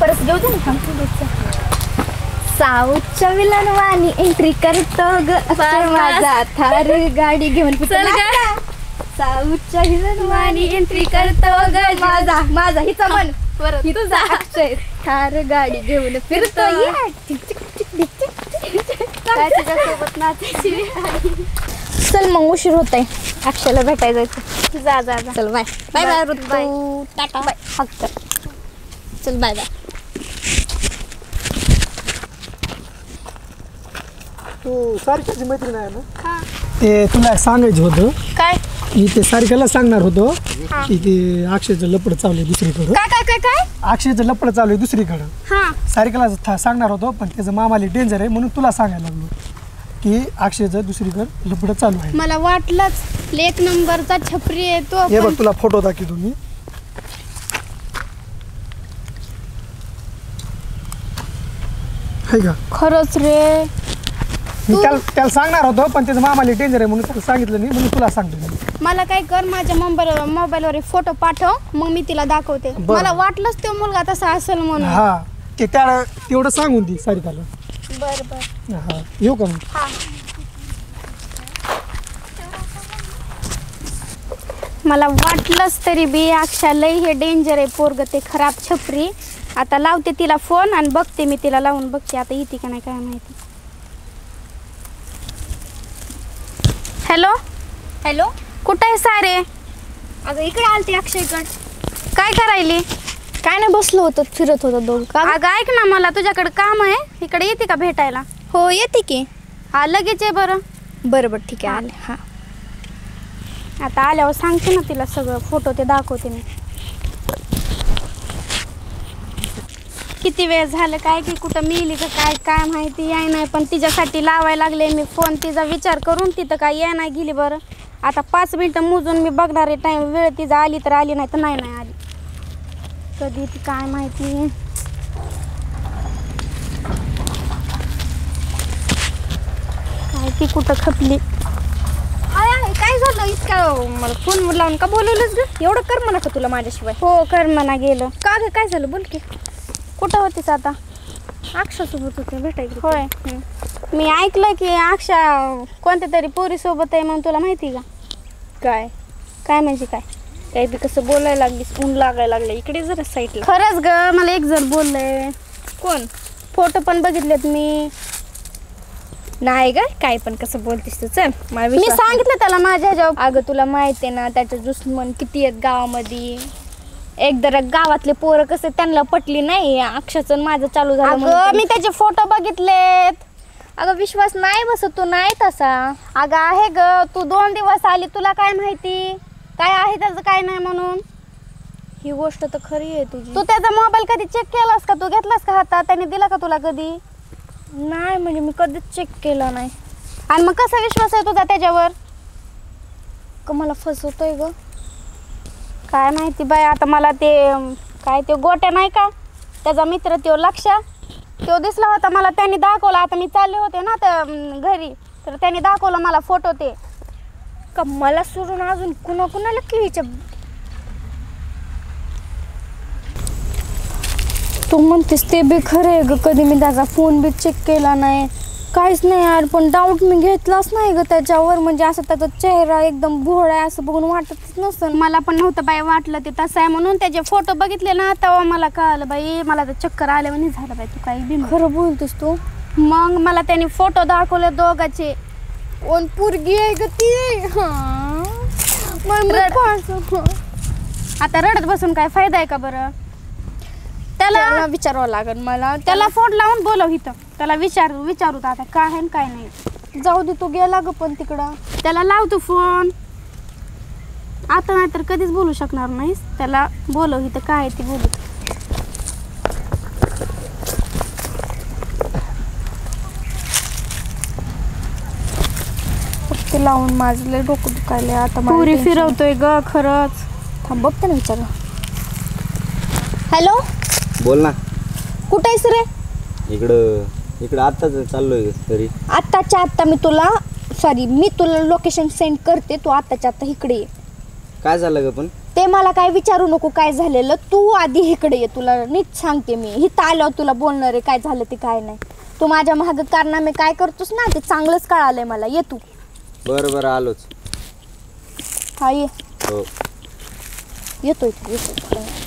परत घेऊ दे ना. साऊथच्या विलनवाणी एंट्री करतो ग माझा थार गाडी घेऊन. साऊथच्या विलनवाणी एंट्री करतो ग माझा हिचा मन परत तुझा अक्षय थार गाडी घेऊन फिरतो. चल मग उशीर होत आहे. अक्षयला भेटायला जायचं. जा जा जा. चल bye bye bye bye tata bye. फक्त चल बाय बाय. तू सारिकाची मैत्रीण आहे ना? ते तुला सांगायचं होतं. काय? मी ते सारिकाला सांगणार होतो की ते अक्षयचं लपड चालू आहे दुसरीकडं. काय काय काय काय? अक्षयचं लपड चालू आहे दुसरीकडं. हा सारिकाला सांगणार होतो पण त्याचं मामाला डेंजर आहे म्हणून तुला सांगायला लागलो की अक्षयचं दुसरीकडं लपड चालू आहे. मला वाटलंच एक नंबरचा छपरी आहे तो. हे बघ तुला फोटो दाखवतो मी. आहे का? खरंच रे. मी त्याला सांगणार होतो पण त्याचं मामाला डेंजर आहे म्हणून त्याला सांगितलं नाही म्हणून तुला सांगतो मी. मला काय कर माझ्या मोबाईलवर फोटो पाठव मग मी तिला दाखवते. मला वाटलंच तो मुलगा तसा असेल म्हणून. हा ते त्याला तेवढं सांगून दे सारिकाला. बर बर. हा येऊ का मग? मला वाटलंच तरी बी अक्षा लई हे डेंजर आहे पोरग ते खराब छपरी. आता लावते तिला फोन आणि बघते मी तिला लावून बघते आता येते का नाही काय माहिती. हॅलो हॅलो कुठं आहे सारे? अगं इकडे आलते अक्षयकड. काय करायली? काय नाही बसलो होतो फिरत होतो दोघं. का अगं ऐक ना मला तुझ्याकडे काम आहे. इकडे येते का भेटायला? हो येते की. हा लगेच आहे बरं. बरं बरं ठीक आहे आले. हां आता आल्यावर सांगते ना तिला सगळं फोटो ते दाखवते मी. किती वेळ झालं काय की कुठं मिली का काय काय माहिती याय नाही पण तिच्यासाठी लावायला लागले मी फोन. तिचा विचार करून तिथं काय याय नाही गेली बरं. आता 5 मिनटं मोजून मी बघणार आहे टाईम. वेळ तिचा आली तर आली नाही तर नाही आली. कधी ती काय माहिती. काय ती कुठं खपली. काय झालं इतकं मला फोन लावून का बोलवलंच ग? एवढं कर म्हणा का तुला माझ्याशिवाय? हो कर म्हणा गेलं. का ग काय झालं बोल की. कुठं होतीस आता? अक्षासोबत होते भेटायला. होय मी ऐकलं की अक्षा कोणत्या तरी पोरीसोबत आहे म्हणून तुला माहिती का? काय काय म्हणजे काय? काय बी कसं बोलायला लागलीस. ऊन लागायला लागलं इकडे जरा साईडला. खरंच ग मला एक जण बोललंय. कोण? फोटो पण बघितलेत मी. नाही ग काय पण कसं बोलतेस तू. चल मला मी सांगितलं त्याला माझ्या ह्याच्यावर. अगं तुला माहिती आहे ना त्याचे दुश्मन किती आहेत गावामध्ये. एकदा गावातले पोरं कसं त्यांना पटली नाही अक्षाचं माझं चालू झालं. अगं मी त्याचे फोटो बघितलेत. अगं विश्वास नाही बसत तू नाही तसा. अगं आहे ग तू 2 दिवस आली तुला काय माहिती काय आहे त्याचं काय नाही म्हणून. ही गोष्ट तर खरी आहे तुझी. तू त्याचा मोबाईल कधी चेक केलास का? तू घेतलास का हातात? त्याने दिला का तुला कधी? नाही म्हणजे मी कधीच चेक केला नाही. आणि मग कसा विश्वास आहे तुझा त्याच्यावर? का मला फसवतोय ग काय माहिती बाई. आता मला ते काय ते गोट्या नाही का त्याचा मित्र तो लक्ष तो दिसला होता मला. त्यांनी दाखवला. आता मी चालले होते ना त्या घरी तर त्यांनी दाखवलं मला फोटो ते. का मला सोडून अजून कुणाला किवीच्या. तू म्हणतेस ते बी खरं आहे ग. कधी मी त्याचा फोन बी चेक केला नाही काहीच नाही यार. पण डाऊट मी घेतलाच नाही ग त्याच्यावर. म्हणजे असं त्याचा चेहरा एकदम भोळा आहे असं बघून वाटतच नसतं. मला पण नव्हतं बाई वाटलं ते तसं आहे म्हणून. त्याचे फोटो बघितले ना तेव्हा मला कळलं बाई. मला तर चक्कर आल्यावर झालं बाई. तू काही बी खरं बोलतेस तू. मग मला त्यांनी फोटो दाखवले दोघांचे. ओन पोरगी आहे ग ती. आता रडत बसून काय फायदा आहे का बरं? त्याला विचारावं लागेल मला. त्याला फोन लावून बोलव इथं. त्याला विचारू आता काय आहे काय नाही. जाऊ दे तू गेला ग पण तिकडं. त्याला लाव तू फोन आता नाही तर कधीच बोलू शकणार नाहीस. त्याला बोलव इथं काय आहे ते बोलू. ते लावून माझं लय डोकं दुखायलंय आता. पुरी फिरवतोय ग खरंच. थांब बघते ना विचार. हॅलो बोल ना. कुठं आहेस रे? इकडं आत्ताच चाललोय तरी. आत्ताच्या आत्ता मी तुला लोकेशन सेंड करते. तू आत्ताच्या आत्ता इकडे ये. काय झालं ग पण? ते ते मला काय विचारू नको काय झालेलं. तू आधी इकडे ये, तुला नीट सांगते मी. इथं आल्यावर तुला बोलणार आहे काय झालं ते काय नाही. तू माझ्या मागं कारनामे काय करतोस ना ते चांगलंच कळालंय मला. ये तू. बरं बरं आलोच. हा ये. हो येतोय.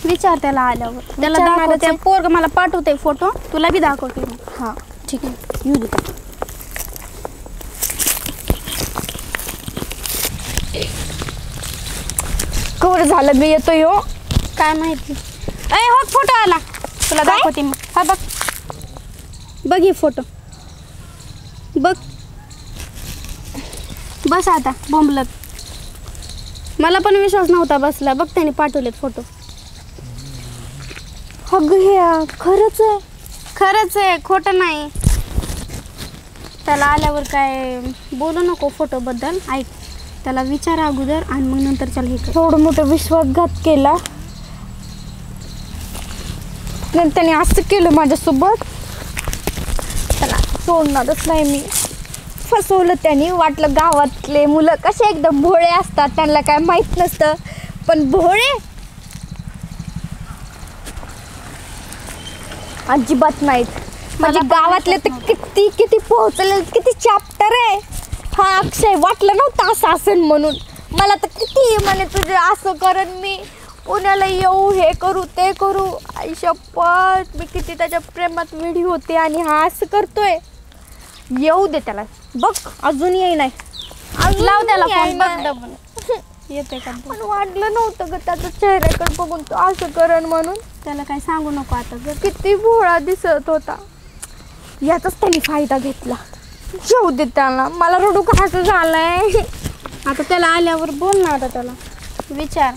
विचार त्याला आल्यावर. त्याला विचार दाखव, दाखवते. ते पोरग मला पाठवते फोटो, तुला बी दाखवते मी. हा ठीक आहे, येऊ दे. कवर झालं मी येतोय हो. काय माहिती. ए हो फोटो आला, तुला काय? दाखवते मी. हा बघ, बघ हे फोटो बघ. बस आता बोंबलत. मला पण विश्वास नव्हता बसला. बघ त्याने पाठवलेत फोटो. अगं हे खरंच आहे. खरंच आहे, खोटं नाही. त्याला आल्यावर काय बोलू नको फोटोबद्दल. ऐक, त्याला विचार अगोदर आणि मग नंतर चल हे कर. एवढं मोठं विश्वासघात केला, त्याने असं केलं माझ्यासोबत. त्याला सोडणारच नाही मी. फसवलं त्याने. वाटलं गावातले मुलं कसे एकदम भोळे असतात, त्यांना काय माहीत नसतं, पण भोळे अजिबात नाहीत. म्हणजे गावातले तर किती किती पोहोचले, किती चॅप्टर आहे. हा अक्षय वाटलं नव्हतं असं असेल म्हणून. मला तर किती म्हणे तुझे असं करन मी, पुण्याला येऊ, हे करू ते करू. आई शपथ, मी किती त्याच्या प्रेमात वेडी होते आणि हा असं करतोय. येऊ दे त्याला. बघ अजून येई नाही. लाव त्याला फोन, येईना. बघ डबल येते का. पण वाटलं नव्हतं ग त्याचं चेहऱ्याकडे बघून तो असं करण म्हणून. त्याला काय सांगू नको आता. जर किती भोळा दिसत होता. याचाच त्यांनी फायदा घेतला. येऊ दे त्याला. मला रडू कसं झालंय. आता त्याला आल्यावर बोल ना. आता त्याला विचार.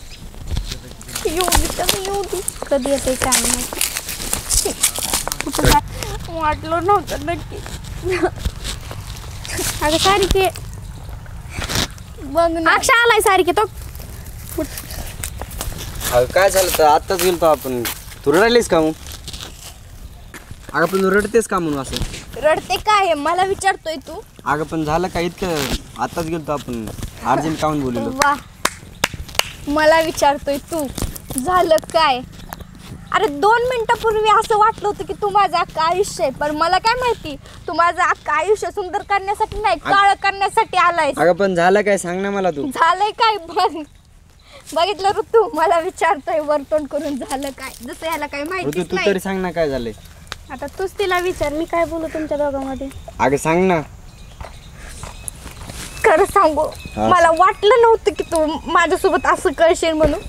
येऊ दे त्याला, येऊ दे. कधी येते काय माहिती. कुठं काय वाटलं नव्हतं नक्की. अगं सारिके, बघ ना. अक्षा आलाय सारिके तो. अगं काय झालं तर आत्ताच गेलतो आपण. तू रडायलीस का मग? अगं पण तू रडतेस का म्हणून असं? रडते काय मला विचारतोय तू? अगं पण झालं का इतकं? आत्ताच गेलतो आपण अर्जंट काहून बोललो. वा, मला विचारतोय तू झालं काय? अरे 2 मिनिटापूर्वी असं वाटलं होतं की तू माझं अख्खं आयुष्य आहे, पण मला काय माहिती तू माझं अख्खं आयुष्य सुंदर करण्यासाठी नाही, काळं करण्यासाठी आलाय. अगं पण झालं काय सांग ना मला तू. झालंय काय बघ. बघितलं ऋतू मला विचारतोय वरतोंड करून झालं काय, जसं याला काय ऋतू माहिती तू तरी सांग ना काय झालंय. आता तूच तिला विचार, मी काय बोलू तुमच्या दोघांमध्ये. अगं सांग ना. खरं सांगू, मला वाटलं नव्हतं की तू माझ्यासोबत असं करशील म्हणून.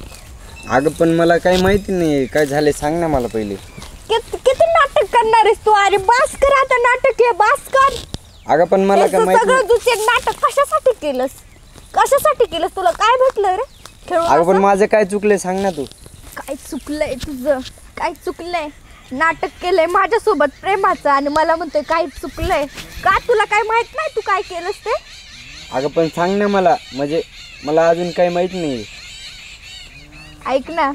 अगं पण मला काही माहिती नाही काय झालंय, सांग ना मला पहिले. किती नाटक करणार आहेस तू? अरे बास कर आता, नाटक आहे बास कर. अगं पण मला काय माहिती सगळं नाही. तुझे नाटक कशासाठी केलंस? कशासाठी केलंस? तुला काय भेटलं रे खेळून? अगं पण असं? माझं काय चुकलंय सांग ना तू. काय चुकलंय तुझं? काय चुकलंय? नाटक केलंय माझ्यासोबत प्रेमाचं आणि मला म्हणतोय काय चुकलंय का? तुला काय माहित नाही तू काय केलंस ते? अगं पण सांग ना मला, म्हणजे मला अजून काही माहित नाही. ऐक ना,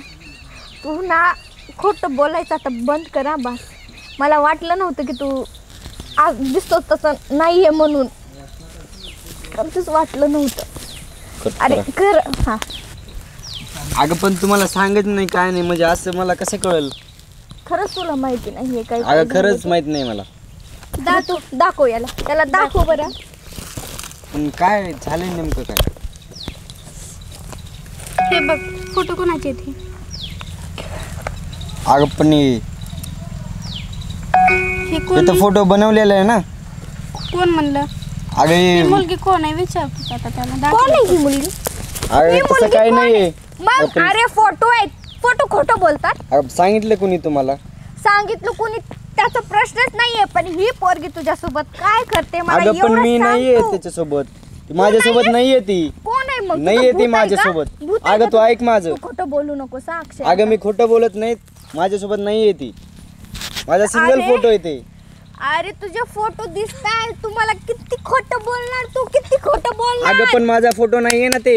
तू ना खोटं बोलायचं आता बंद करा बस. मला वाटलं नव्हतं की तू आज दिसतोस तसं नाहीये म्हणून. कधीच वाटलं नव्हतं. अरे कर. हा अगं पण तुम्हाला सांगत नाही काय नाही, म्हणजे असं मला कसं कळलं? खरंच तुला माहिती नाही काय? अगं खरंच माहित नाही मला. दाखव याला, त्याला दाखव बरं. पण काय झालंय नेमकं काय? हे बघ फोटो कोणाचे आहेत हे? अगं पण हे कोण इथं फोटो बनवलेला आहे ना. कोण म्हणलं? अगं ही हो. हे- मुलगी कोण आहे विचारतोस आता त्याला. कोण आहे ही मुलगी? अगं ही तसं मुलगी काही कोण नाहीये. आहे? मग अरे फोटो आहेत, फोटो खोटं बोलतात. अगं सांगितलं कोणी तुम्हाला? सांगितलं कोणी त्याचा प्रश्नच नाहीये, पण ही पोरगी तुझ्यासोबत काय करते मला अगं पण एवढं मी सांग नाहीये तू. त्याच्यासोबत. ती माझ्यासोबत नाहीये ती. कोण आहे मग? नाहीये तुझं ती भूत आहे का? माझ्यासोबत. भूत आहे अगं का तू ऐक माझं. तू खोटं बोलू नको अक्षय. अगं मी खोटं बोलत नाही, माझ्यासोबत नाहीये ती. माझा सिंगल अरे. फोटो आहे ते. अरे तुझे फोटो दिसताय, तू मला किती खोटं बोलणार, तू किती खोटं बोलणार. अगं पण माझा फोटो नाहीये ना ते.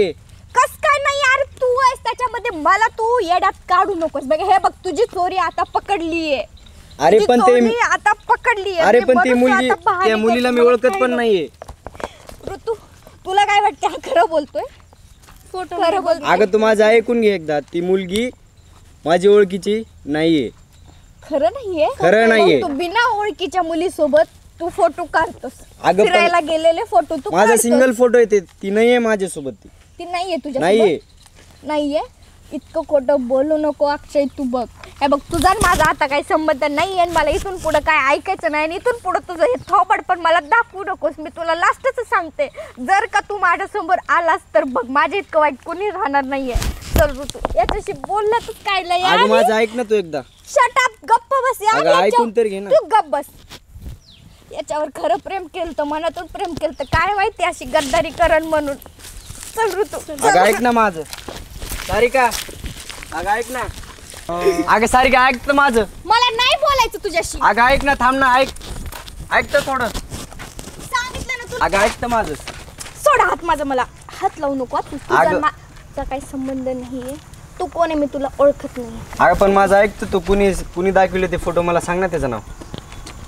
कस काय नाही यार, तू आहेस त्याच्यामध्ये. मला तू येड्यात काढू नकोस. बघ हे बघ, तुझी चोरी आता पकडलीये. अरे तुझी पण ते चोरी आता पकडलीये. अरे मी पण ती म्हणून मुलगी, आता बहाणे त्या मुलीला करतो, मी मला ओळखत काय पण नको. नाहीये. ऋतू, तुला काय वाटतं हा खरं बोलतोय? फोटो खरं बोल. अगं तू माझं ऐकून घे एकदा, ती मुलगी माझी ओळखीची नाहीये. खरं नाहीये. खरं नाहीये. मग तू बिना ओळखीच्या मुलीसोबत तू फोटो काढतोस. अगं पण फिरायला गेलेले फोटो तू माझा काढतोस. सिंगल फोटो येते, ती नाहीये माझ्यासोबत. ती नाहीये तुझ्या नाहीये. नाहीये. इतकं खोटं बोलू नको अक्षय. तू बघ, हे बघ, तुझा आणि माझा आता काही संबंध नाहीये. मला इथून पुढं काय ऐकायचं नाही आणि इथून पुढं तुझं हे थोबड पण मला दाखवू नकोस. मी तुला लास्टच सांगते, जर का तू माझ्यासमोर आलास तर बघ, माझ्या इतकं वाईट कोणी राहणार नाहीये. चल ऋतू, याच्याशी बोलण्यातच काय लय. अगं माझं ऐक ना तू एकदा. शट अप, गप्प बस यार. अगं ऐकून तर घे ना. तू गप्प बस. याच्यावर खरं प्रेम केलं तर मनातून प्रेम केलं तर काय माहिती अशी गद्दारी करण म्हणून. चल ऋतू, अगं ऐक ना माझं. सारिका, अगं ऐक ना. अगं सारिका ऐक तर माझं. मला नाही बोलायचं तुझ्याशी. अगं ऐक ना, थांब ना, ऐक तर थोडं. सांगितलं ना तू. अगं ऐक तर माझं. सोडा हात माझा, मला हात लावू नको. तुझा अगं. माझा काही संबंध नाहीये. तू कोण आहे मी तुला ओळखत नाही. अगं पण माझं ऐक तर तू. कुणी दाखविले ते फोटो मला सांग ना त्याचं नाव.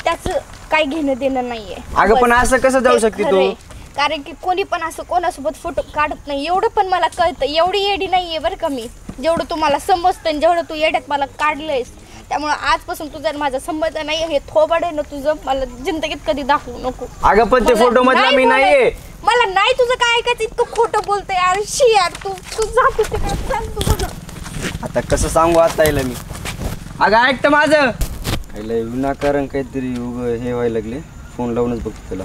त्याचं काही घेणं देणं नाहीये. अगं बस. पण असं कसं जाऊ ते शकते खरं तू? आहे. कारण की कोणी पण असं कोणासोबत फोटो काढत नाही, एवढं पण मला कळतं. एवढी येडी नाहीये बरं का मी, जेवढं तुम्हाला समजतं आणि जेवढं तू येड्यात मला काढलंयस. त्यामुळे आजपासून तुझा माझा संबंध नाही. हे थोबाड आहे ना तुझं, मला जिंदगीत कधी दाखवू नको. अगं पण ते मला फोटो मधला नाही मी बोलायचं. नाहीये. मला नाही तुझं काय ऐकायचं. इतकं खोटं बोलतोय यार. शी यार, तू तू जातो तिकडे. सांग तू बघ. आता कसं सांगू आता यायला मी. अगं ऐक तर माझं. विनाकारण काहीतरी हे व्हायला लागले. फोन लावूनच बघतो त्याला.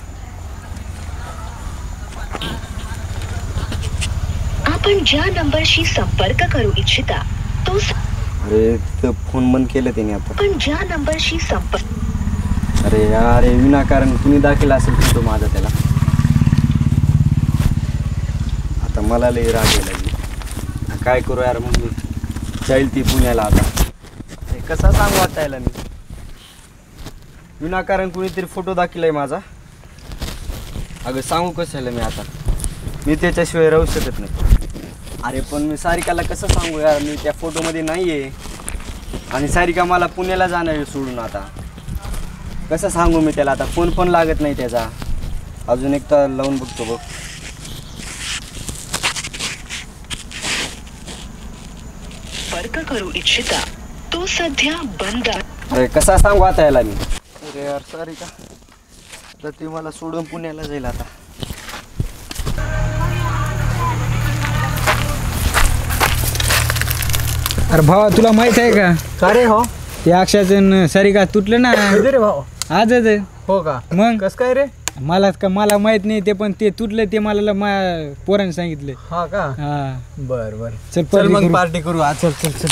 आपण ज्या नंबरशी संपर्क करू इच्छिता तो अरे तर फोन बंद केलं त्याने आता. आपण ज्या नंबरशी संपर्क. अरे यार हे विनाकारण कुणी दाखल असेल फोटो माझा त्याला. आता मला लई राग यायला लागली. काय करू यार, मग जाईल ती पुण्याला आता. हे कसा सांगू आता यायला मी. विनाकारण कुणीतरी फोटो दाखवलाय माझा. अगं सांगू कशाला मी आता. मी त्याच्याशिवाय राहू शकत नाही. अरे पण मी सारिकाला कसं सांगू यार, मी त्या फोटोमध्ये नाही आहे. आणि सारिका मला पुण्याला जाणार आहे सोडून. आता कसं सांगू मी त्याला. आता फोन पण लागत नाही त्याचा. अजून एकदा लावून बघतो बघ. संपर्क करू इच्छिता तो सध्या बंद आहे. अरे कसा सांगू आता याला मी. अरे यार सारिका तर ती मला सोडून पुण्याला जाईल आता. अरे भावा तुला माहित आहे का, अरे हो ते अक्षाचं सारिका तुटलं ना कधी रे भाऊ. आजच. हो का, मग कस काय रे. मला माहित नाही ते, पण ते तुटलं ते मला पोराने सांगितलं. हा का. हा बर बर चल चल मग करू. पार्टी करू आज. चल चल चल.